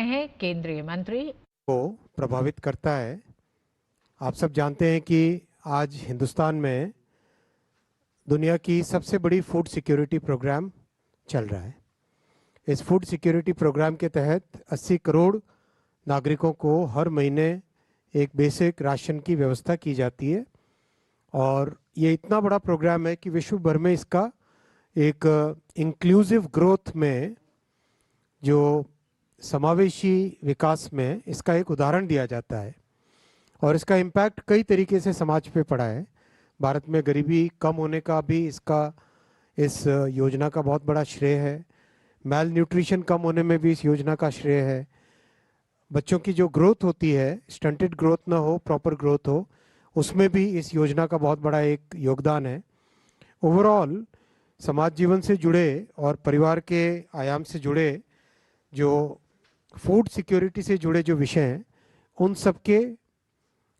हैं केंद्रीय मंत्री। को प्रभावित करता है। आप सब जानते हैं कि आज हिंदुस्तान में दुनिया की सबसे बड़ी फूड सिक्योरिटी प्रोग्राम चल रहा है। इस फूड सिक्योरिटी प्रोग्राम के तहत 80 करोड़ नागरिकों को हर महीने एक बेसिक राशन की व्यवस्था की जाती है और ये इतना बड़ा प्रोग्राम है कि विश्व भर में इसका एक इंक्लूसिव ग्रोथ में, जो समावेशी विकास में इसका एक उदाहरण दिया जाता है और इसका इम्पैक्ट कई तरीके से समाज पे पड़ा है। भारत में गरीबी कम होने का भी इस योजना का बहुत बड़ा श्रेय है। मैल न्यूट्रिशन कम होने में भी इस योजना का श्रेय है। बच्चों की जो ग्रोथ होती है, स्टंटेड ग्रोथ ना हो, प्रॉपर ग्रोथ हो, उसमें भी इस योजना का बहुत बड़ा एक योगदान है। ओवरऑल समाज जीवन से जुड़े और परिवार के आयाम से जुड़े, जो फूड सिक्योरिटी से जुड़े जो विषय हैं, उन सब के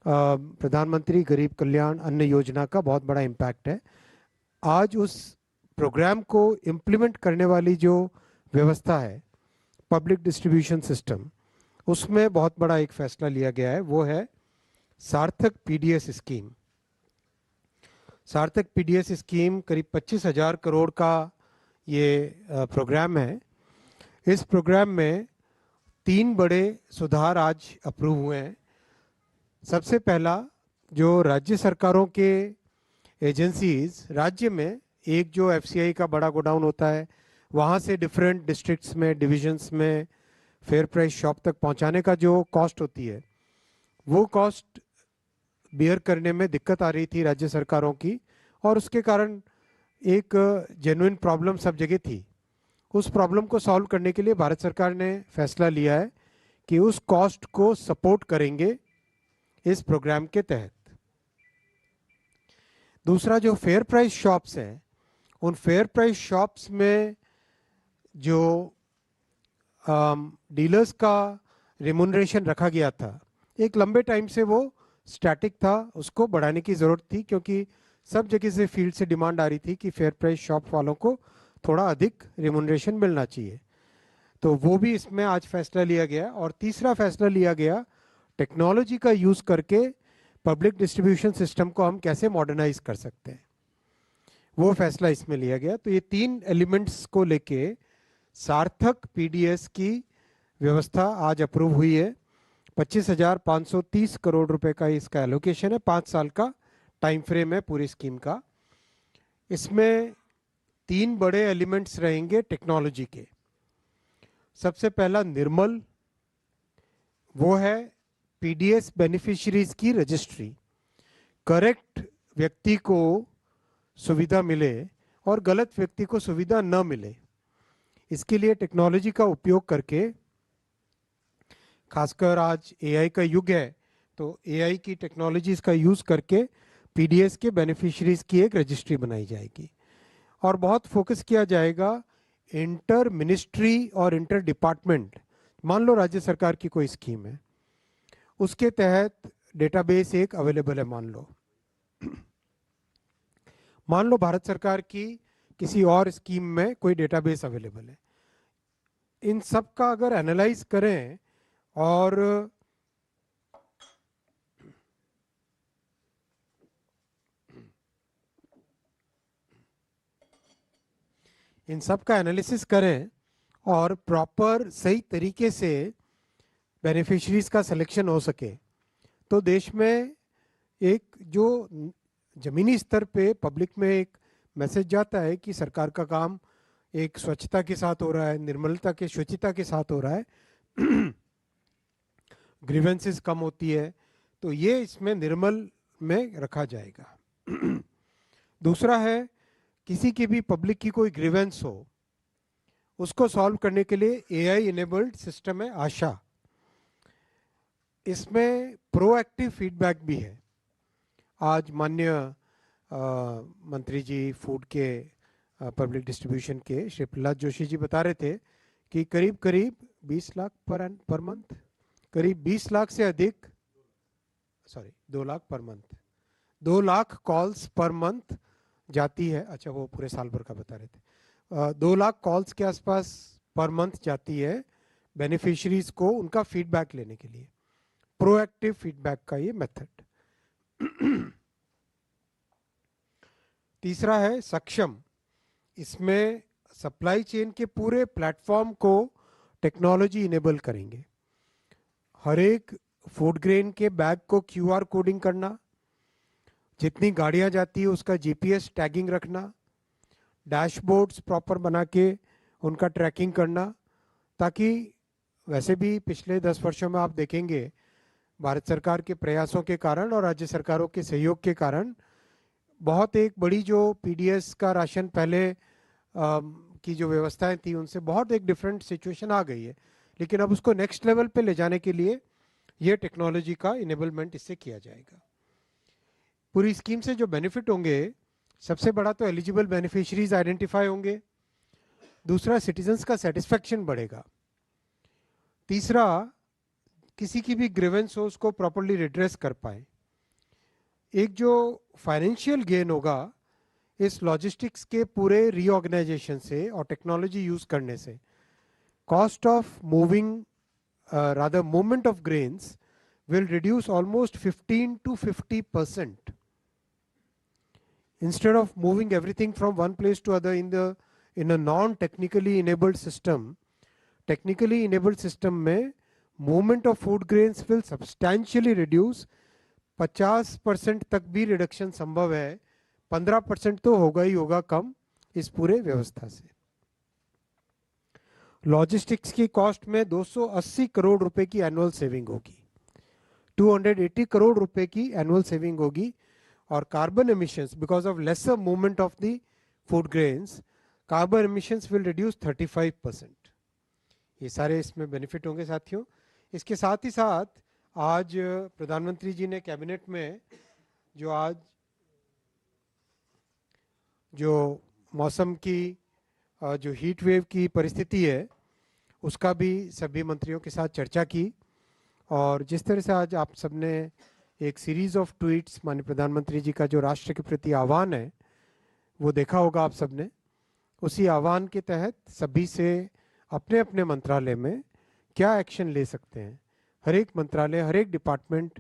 प्रधानमंत्री गरीब कल्याण अन्न योजना का बहुत बड़ा इम्पैक्ट है। आज उस प्रोग्राम को इम्प्लीमेंट करने वाली जो व्यवस्था है, पब्लिक डिस्ट्रीब्यूशन सिस्टम, उसमें बहुत बड़ा एक फैसला लिया गया है। वो है सार्थक पीडीएस स्कीम। सार्थक पीडीएस स्कीम करीब 25,000 करोड़ का ये प्रोग्राम है। इस प्रोग्राम में 3 बड़े सुधार आज अप्रूव हुए हैं। सबसे पहला, जो राज्य सरकारों के एजेंसीज राज्य में एक जो एफसीआई का बड़ा गोडाउन होता है, वहाँ से डिफरेंट डिस्ट्रिक्ट्स में, डिविजन्स में फेयर प्राइस शॉप तक पहुँचाने का जो कॉस्ट होती है, वो कॉस्ट बियर करने में दिक्कत आ रही थी राज्य सरकारों की और उसके कारण एक जेन्युइन प्रॉब्लम सब जगह थी। उस प्रॉब्लम को सॉल्व करने के लिए भारत सरकार ने फैसला लिया है कि उस कॉस्ट को सपोर्ट करेंगे इस प्रोग्राम के तहत। दूसरा, जो फेयर प्राइस शॉप्स हैं, उन फेयर प्राइस शॉप्स में जो डीलर्स का रिम्यूनरेशन रखा गया था, एक लंबे टाइम से वो स्टैटिक था, उसको बढ़ाने की ज़रूरत थी क्योंकि सब जगह से फील्ड से डिमांड आ रही थी कि फेयर प्राइस शॉप वालों को थोड़ा अधिक रिम्यूनरेशन मिलना चाहिए। तो वो भी इसमें आज फैसला लिया गया। और तीसरा फैसला लिया गया, टेक्नोलॉजी का यूज़ करके पब्लिक डिस्ट्रीब्यूशन सिस्टम को हम कैसे मॉडर्नाइज कर सकते हैं, वो फैसला इसमें लिया गया। तो ये 3 एलिमेंट्स को लेके सार्थक पीडीएस की व्यवस्था आज अप्रूव हुई है। 25,530 करोड़ रुपए का इसका एलोकेशन है। 5 साल का टाइम फ्रेम है पूरी स्कीम का। इसमें 3 बड़े एलिमेंट्स रहेंगे टेक्नोलॉजी के। सबसे पहला निर्मल, वो है पीडीएस बेनिफिशियरीज की रजिस्ट्री। करेक्ट व्यक्ति को सुविधा मिले और गलत व्यक्ति को सुविधा न मिले, इसके लिए टेक्नोलॉजी का उपयोग करके, खासकर आज एआई का युग है, तो एआई की टेक्नोलॉजीज का यूज़ करके पीडीएस के बेनिफिशियरीज की एक रजिस्ट्री बनाई जाएगी। और बहुत फोकस किया जाएगा इंटर मिनिस्ट्री और इंटर डिपार्टमेंट। मान लो राज्य सरकार की कोई स्कीम है, उसके तहत डेटाबेस एक अवेलेबल है। मान लो भारत सरकार की किसी और स्कीम में कोई डेटाबेस अवेलेबल है। इन सब का अगर एनालाइज करें और इन सब का एनालिसिस करें और प्रॉपर सही तरीके से बेनिफिशरीज का सिलेक्शन हो सके, तो देश में एक जो ज़मीनी स्तर पे पब्लिक में एक मैसेज जाता है कि सरकार का काम एक स्वच्छता के साथ हो रहा है, निर्मलता के, शुचिता के साथ हो रहा है, ग्रीवेंसेस कम होती है, तो ये इसमें निर्मल में रखा जाएगा। दूसरा है, किसी की भी पब्लिक की कोई ग्रीवेंस हो, उसको सॉल्व करने के लिए एआई इनेबल्ड सिस्टम है आशा। इसमें प्रोएक्टिव फीडबैक भी है। आज माननीय मंत्री जी फूड के पब्लिक डिस्ट्रीब्यूशन के श्री प्रहलाद जोशी जी बता रहे थे कि करीब 20 लाख पर मंथ, करीब 20 लाख से अधिक, 2 lakh per month, 2 lakh calls per month जाती है। अच्छा, वो पूरे साल भर का बता रहे थे। 2 लाख कॉल्स के आसपास पर मंथ जाती है बेनिफिशरीज को उनका फीडबैक लेने के लिए, प्रोएक्टिव फीडबैक का ये मेथड। तीसरा है सक्षम। इसमें सप्लाई चेन के पूरे प्लेटफॉर्म को टेक्नोलॉजी इनेबल करेंगे। हर एक फूड ग्रेन के बैग को क्यूआर कोडिंग करना, जितनी गाड़ियां जाती है उसका जीपीएस टैगिंग रखना, डैशबोर्ड्स प्रॉपर बना के उनका ट्रैकिंग करना, ताकि वैसे भी पिछले 10 वर्षों में आप देखेंगे भारत सरकार के प्रयासों के कारण और राज्य सरकारों के सहयोग के कारण बहुत एक बड़ी जो पीडीएस का राशन पहले की जो व्यवस्थाएं थी उनसे बहुत एक डिफरेंट सिचुएशन आ गई है। लेकिन अब उसको नेक्स्ट लेवल पे ले जाने के लिए ये टेक्नोलॉजी का इनेबलमेंट इससे किया जाएगा। पूरी स्कीम से जो बेनिफिट होंगे, सबसे बड़ा तो एलिजिबल बेनिफिशरीज आइडेंटिफाई होंगे, दूसरा सिटीजन्स का सेटिस्फेक्शन बढ़ेगा, तीसरा किसी की भी ग्रीवेंस हो उसको प्रॉपर्ली रिड्रेस कर पाए। एक जो फाइनेंशियल गेन होगा इस लॉजिस्टिक्स के पूरे रीऑर्गेनाइजेशन से और टेक्नोलॉजी यूज करने से, cost of moving rather movement of grains will reduce almost 15 to 50%. Instead of moving everything from one place to other in a non-technically enabled system, technically enabled system में movement of food grains will substantially reduce। 50% तक भी reduction संभव है, 15% तो होगा ही होगा कम इस पूरे व्यवस्था से। लॉजिस्टिक्स की कॉस्ट में 280 करोड़ रुपए की एनुअल सेविंग होगी, 280 करोड़ रुपए की एनुअल सेविंग होगी। और carbon emissions, because of lesser movement of the food grains, carbon emissions will reduce 35%। ये सारे इसमें बेनिफिट होंगे साथियों। इसके साथ ही साथ आज प्रधानमंत्री जी ने कैबिनेट में जो मौसम की जो हीट वेव की परिस्थिति है उसका भी सभी मंत्रियों के साथ चर्चा की। और जिस तरह से आज आप सबने एक सीरीज ऑफ ट्वीट्स माननीय प्रधानमंत्री जी का जो राष्ट्र के प्रति आह्वान है वो देखा होगा आप सबने। उसी आह्वान के तहत सभी से अपने अपने मंत्रालय में क्या एक्शन ले सकते हैं, हर एक मंत्रालय हर एक डिपार्टमेंट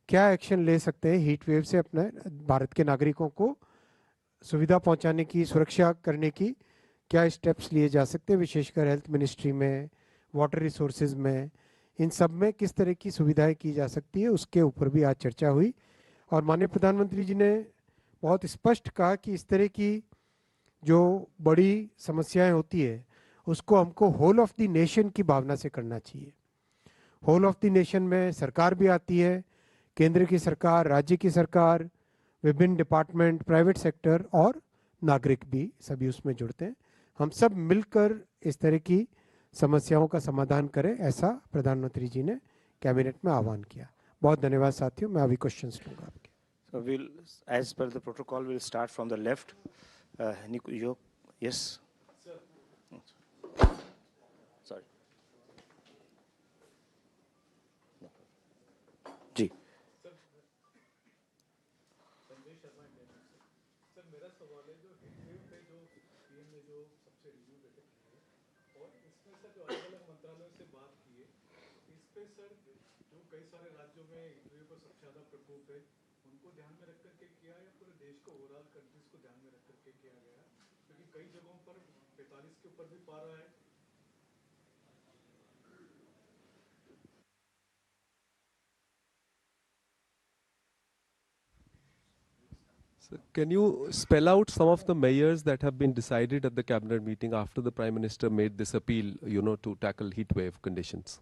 क्या एक्शन ले सकते हैं हीट वेव से अपने भारत के नागरिकों को सुविधा पहुंचाने की, सुरक्षा करने की क्या स्टेप्स लिए जा सकते हैं, विशेषकर हेल्थ मिनिस्ट्री में, वाटर रिसोर्सेज में, इन सब में किस तरह की सुविधाएं की जा सकती है, उसके ऊपर भी आज चर्चा हुई। और माननीय प्रधानमंत्री जी ने बहुत स्पष्ट कहा कि इस तरह की जो बड़ी समस्याएं होती है उसको हमको होल ऑफ द नेशन की भावना से करना चाहिए। होल ऑफ द नेशन में सरकार भी आती है, केंद्र की सरकार, राज्य की सरकार, विभिन्न डिपार्टमेंट, प्राइवेट सेक्टर और नागरिक भी सभी उसमें जुड़ते हैं। हम सब मिलकर इस तरह की समस्याओं का समाधान करें, ऐसा प्रधानमंत्री जी ने कैबिनेट में आह्वान किया। बहुत धन्यवाद साथियों, मैं अभी क्वेश्चंस लूंगा आपके। So we'll, as per the protocol, we'll start from the left. Yes. Sir. Sorry. No. जी. कई सारे राज्यों में हीट वेव का सबसे ज्यादा प्रकोप है, उनको ध्यान में रख करके किया या पूरे देश को ओवरऑल कंट्रीज को ध्यान में रख करके किया गया? क्योंकि कई जगहों पर 45 के ऊपर भी पारा है। So can you spell out some of the measures that have been decided at the cabinet meeting after the Prime Minister made this appeal, to tackle heat wave conditions?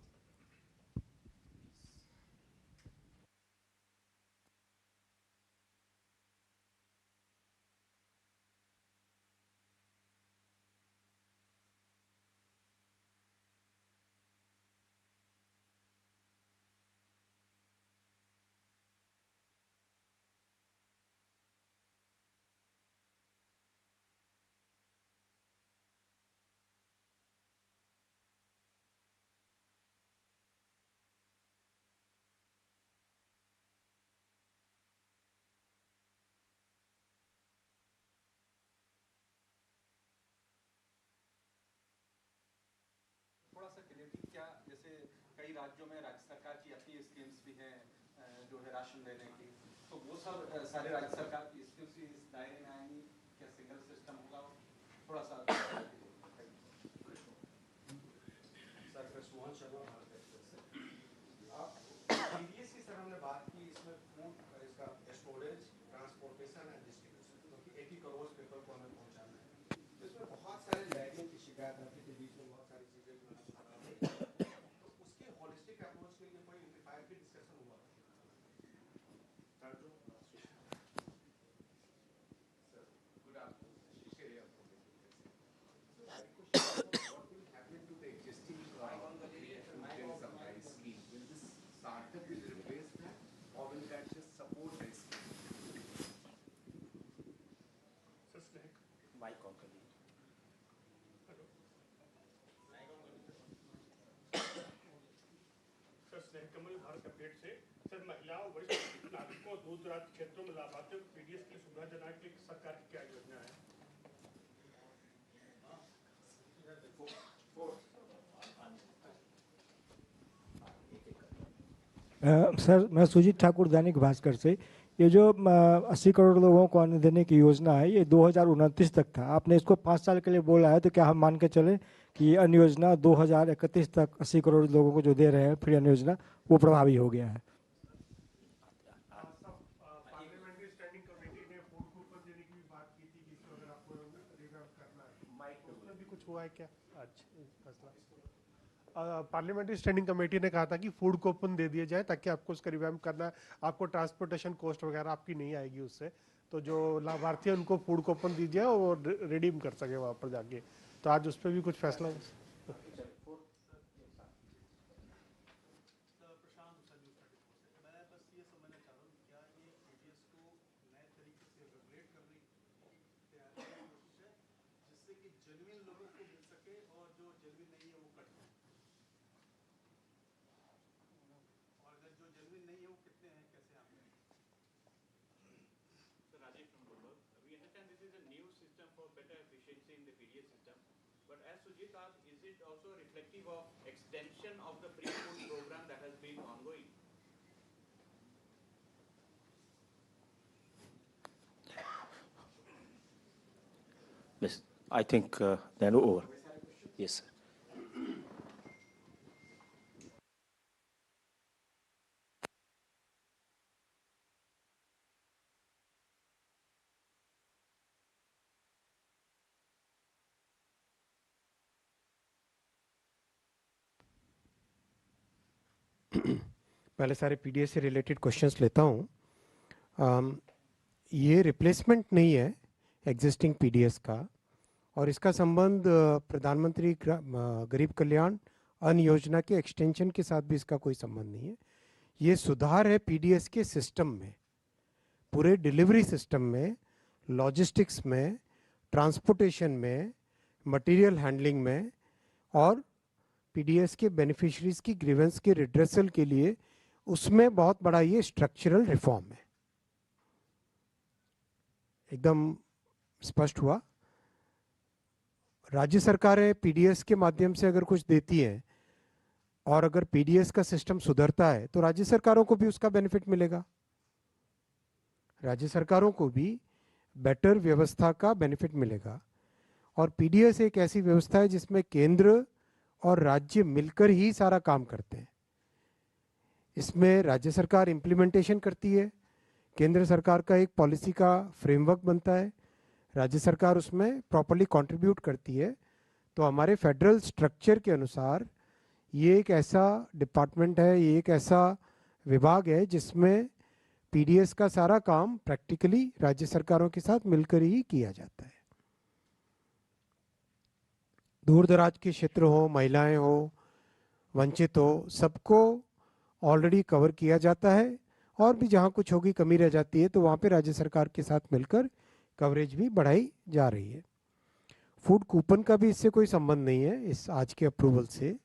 कई राज्यों में राज्य सरकार की अपनी स्कीम्स भी हैं जो है राशन देने की, तो वो सब सारे राज्य सरकार की स्कीम्स इस दायरे में आएंगी? क्या सिंगल सिस्टम होगा? थोड़ा सा सर सुमन शर्मा भारत एक्सप्रेस से। आप पीडीएस की सर हमने बात की, इसमें फूड इसका स्टोरेज, ट्रांसपोर्टेशन एंड डिस्ट्रीब्यूशन, क्योंकि 80 करोड़ पेपर को हमें पहुंचाना है, तो इसमें बहुत सारे लैगिंग की शिकायत आती है, बीच में बहुत सारी चीजें जो है खराब है, तो उसके होलिस्टिक अप्रोच के लिए कोई यूनिफाइड भी डिस्कशन हुआ? Good afternoon. Shishir here from the What will happen to the existing food supply scheme? Will this startup will replace that, or will that just support the scheme? Mic on करिए. Sir स्नेह कमल Bharat update से। Sir महिलाओं वरिष्ठ नागरिकों दूर दराज क्षेत्रों में लाभार्थियों को पीडीएस की सुविधा जनाने के लिए सरकार की क्या योजना है? सर मैं सुजीत ठाकुर दैनिक भास्कर से। ये जो 80 करोड़ लोगों को अन्न देने की योजना है, ये 2029 तक था। आपने इसको 5 साल के लिए बोला है, तो क्या हम मान के चले कि ये अन्न योजना 2031 तक 80 करोड़ लोगों को जो दे रहे हैं फ्री अन्न योजना, वो प्रभावी हो गया है? पार्लियामेंट्री स्टैंडिंग कमेटी ने फूड कूपन देने की भी बात की थी कि इसको अगर आपको रिवैम्प करना है, उसमें भी कुछ हुआ है क्या? पार्लियामेंट्री स्टैंडिंग कमेटी ने कहा था कि फूड कूपन दे दिए जाए ताकि आपको उसका रिवैम्प करना है, आपको ट्रांसपोर्टेशन कॉस्ट वगैरह आपकी नहीं आएगी उससे, तो जो लाभार्थी है उनको फूड कूपन दीजिए और वो रिडीम कर सके वहाँ पर जाके। तो आज उस पर भी कुछ फैसला But as Sujit asked, is it also reflective of extension of the free food program that has been ongoing? Yes, I think they are over. Yes, sir. पहले सारे पीडीएस से रिलेटेड क्वेश्चंस लेता हूँ। ये रिप्लेसमेंट नहीं है existing PDS का, और इसका संबंध प्रधानमंत्री गरीब कल्याण अन्न योजना के एक्सटेंशन के साथ भी इसका कोई संबंध नहीं है। ये सुधार है पीडीएस के सिस्टम में, पूरे डिलीवरी सिस्टम में, लॉजिस्टिक्स में, ट्रांसपोर्टेशन में, मटेरियल हैंडलिंग में, और पीडीएस के बेनिफिशरीज की ग्रीवेंस के रिड्रेसल के लिए उसमें बहुत बड़ा ये स्ट्रक्चरल रिफॉर्म है। एकदम स्पष्ट हुआ। राज्य सरकारें पीडीएस के माध्यम से अगर कुछ देती हैं और अगर पीडीएस का सिस्टम सुधरता है तो राज्य सरकारों को भी उसका बेनिफिट मिलेगा। राज्य सरकारों को भी बेटर व्यवस्था का बेनिफिट मिलेगा। और पीडीएस एक ऐसी व्यवस्था है जिसमें केंद्र और राज्य मिलकर ही सारा काम करते हैं। इसमें राज्य सरकार इम्प्लीमेंटेशन करती है, केंद्र सरकार का एक पॉलिसी का फ्रेमवर्क बनता है, राज्य सरकार उसमें प्रॉपर्ली कंट्रीब्यूट करती है। तो हमारे फेडरल स्ट्रक्चर के अनुसार ये एक ऐसा डिपार्टमेंट है, ये एक ऐसा विभाग है जिसमें पीडीएस का सारा काम प्रैक्टिकली राज्य सरकारों के साथ मिलकर ही किया जाता है। दूर दराज के क्षेत्र हो, महिलाएं हो, वंचित हो, सबको ऑलरेडी कवर किया जाता है। और भी जहाँ कुछ होगी कमी रह जाती है तो वहाँ पे राज्य सरकार के साथ मिलकर कवरेज भी बढ़ाई जा रही है। फूड कूपन का भी इससे कोई संबंध नहीं है इस आज के अप्रूवल से।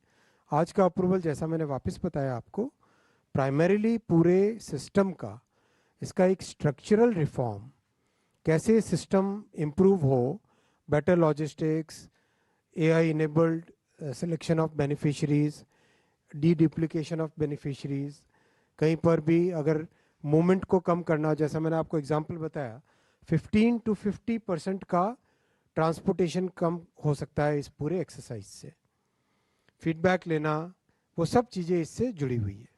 आज का अप्रूवल जैसा मैंने वापस बताया आपको, प्राइमरीली पूरे सिस्टम का, इसका एक स्ट्रक्चरल रिफॉर्म, कैसे सिस्टम इम्प्रूव हो, better logistics, AI enabled selection of beneficiaries, deduplication of beneficiaries, कहीं पर भी अगर मूवमेंट को कम करना, जैसा मैंने आपको एग्जांपल बताया, 15 to 50% का ट्रांसपोर्टेशन कम हो सकता है इस पूरे एक्सरसाइज से। फीडबैक लेना, वो सब चीज़ें इससे जुड़ी हुई है।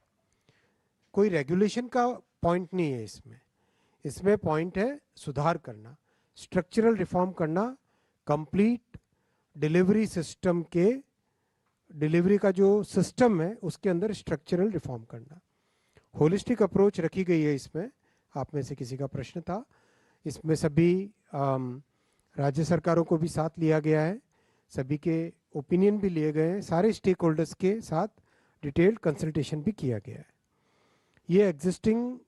कोई रेगुलेशन का पॉइंट नहीं है इसमें, इसमें पॉइंट है सुधार करना, स्ट्रक्चरल रिफॉर्म करना, कंप्लीट डिलीवरी सिस्टम के, डिलीवरी का जो सिस्टम है उसके अंदर स्ट्रक्चरल रिफॉर्म करना। होलिस्टिक अप्रोच रखी गई है इसमें। आप में से किसी का प्रश्न था, इसमें सभी राज्य सरकारों को भी साथ लिया गया है, सभी के ओपिनियन भी लिए गए हैं, सारे स्टेक होल्डर्स के साथ डिटेल्ड कंसल्टेशन भी किया गया है। ये एग्जिस्टिंग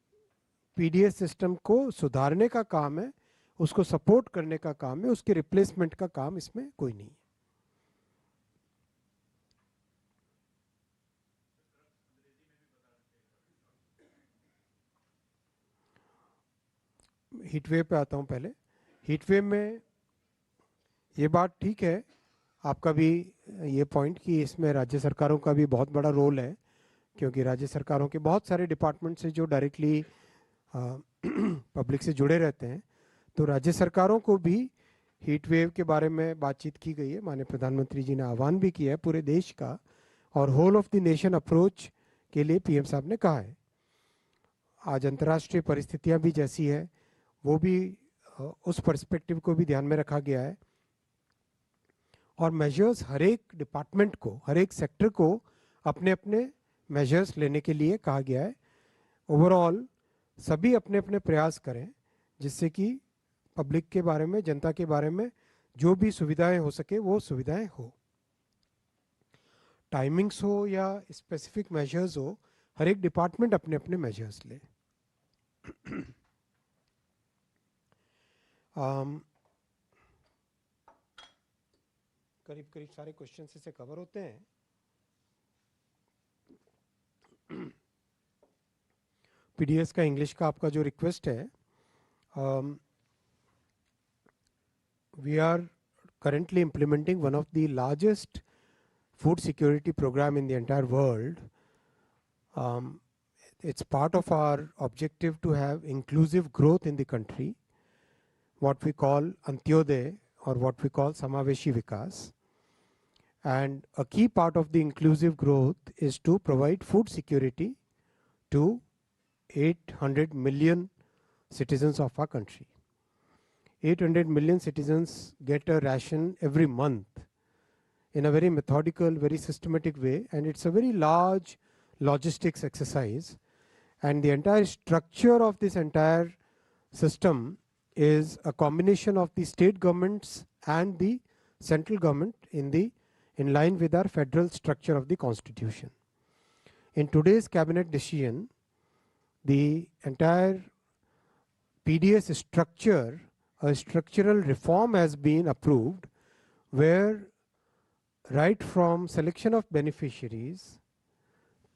पीडीएस सिस्टम को सुधारने का काम है, उसको सपोर्ट करने का काम है, उसके रिप्लेसमेंट का काम इसमें कोई नहीं है। हीटवेव पे आता हूँ पहले। हीटवेव में ये बात ठीक है आपका भी ये पॉइंट कि इसमें राज्य सरकारों का भी बहुत बड़ा रोल है, क्योंकि राज्य सरकारों के बहुत सारे डिपार्टमेंट से जो डायरेक्टली पब्लिक से जुड़े रहते हैं, तो राज्य सरकारों को भी हीट वेव के बारे में बातचीत की गई है। माननीय प्रधानमंत्री जी ने आह्वान भी किया है पूरे देश का, और whole of the nation approach के लिए पीएम साहब ने कहा है। आज अंतर्राष्ट्रीय परिस्थितियां भी जैसी है, वो भी उस पर्सपेक्टिव को भी ध्यान में रखा गया है, और मेजर्स हर एक डिपार्टमेंट को, हर एक सेक्टर को अपने अपने मेजर्स लेने के लिए कहा गया है। ओवरऑल सभी अपने अपने प्रयास करें जिससे कि पब्लिक के बारे में, जनता के बारे में जो भी सुविधाएं हो सके वो सुविधाएं हो। टाइमिंग्स हो या स्पेसिफिक मेजर्स हो, हर एक डिपार्टमेंट अपने अपने मेजर्स ले। करीब करीब सारे क्वेश्चन से कवर होते हैं। पीडीएस का इंग्लिश का आपका जो रिक्वेस्ट है, we are currently implementing one of the largest food security program in the entire world. It's part of our objective to have inclusive growth in the country, what we call Antyodaya or what we call Samaveshi Vikas. And a key part of the inclusive growth is to provide food security to 800 million citizens of our country. 800 million citizens get a ration every month in a very methodical, very systematic way, and it's a very large logistics exercise. And the entire structure of this entire system is a combination of the state governments and the central government in line with our federal structure of the constitution. In today's cabinet decision, the entire PDS structure, a structural reform has been approved, where right from selection of beneficiaries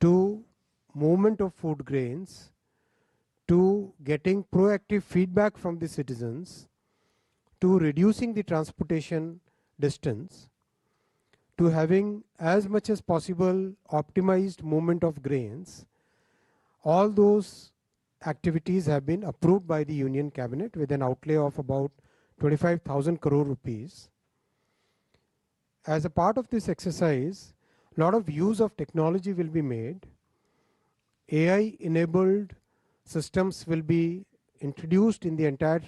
to movement of food grains to getting proactive feedback from the citizens to reducing the transportation distance to having as much as possible optimized movement of grains, all those activities have been approved by the Union Cabinet with an outlay of about 25,000 crore rupees. As a part of this exercise, a lot of use of technology will be made. AI-enabled systems will be introduced in the entire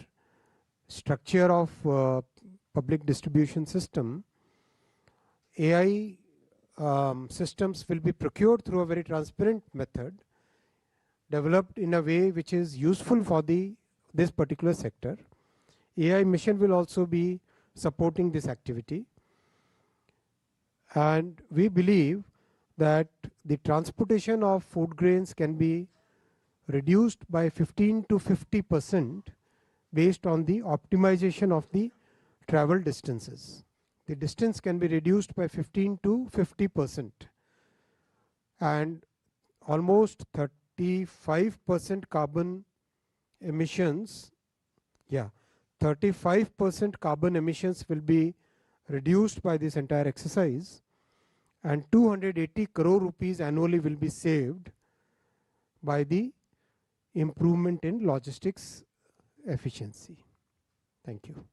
structure of public distribution system. AI systems will be procured through a very transparent method, developed in a way which is useful for this particular sector. AI mission will also be supporting this activity. And we believe that the transportation of food grains can be reduced by 15 to 50% based on the optimization of the travel distances. The distance can be reduced by 15 to 50%. And almost 35% carbon emissions, 35% carbon emissions will be reduced by this entire exercise. and 280 crore rupees annually will be saved by the improvement in logistics efficiency. Thank you.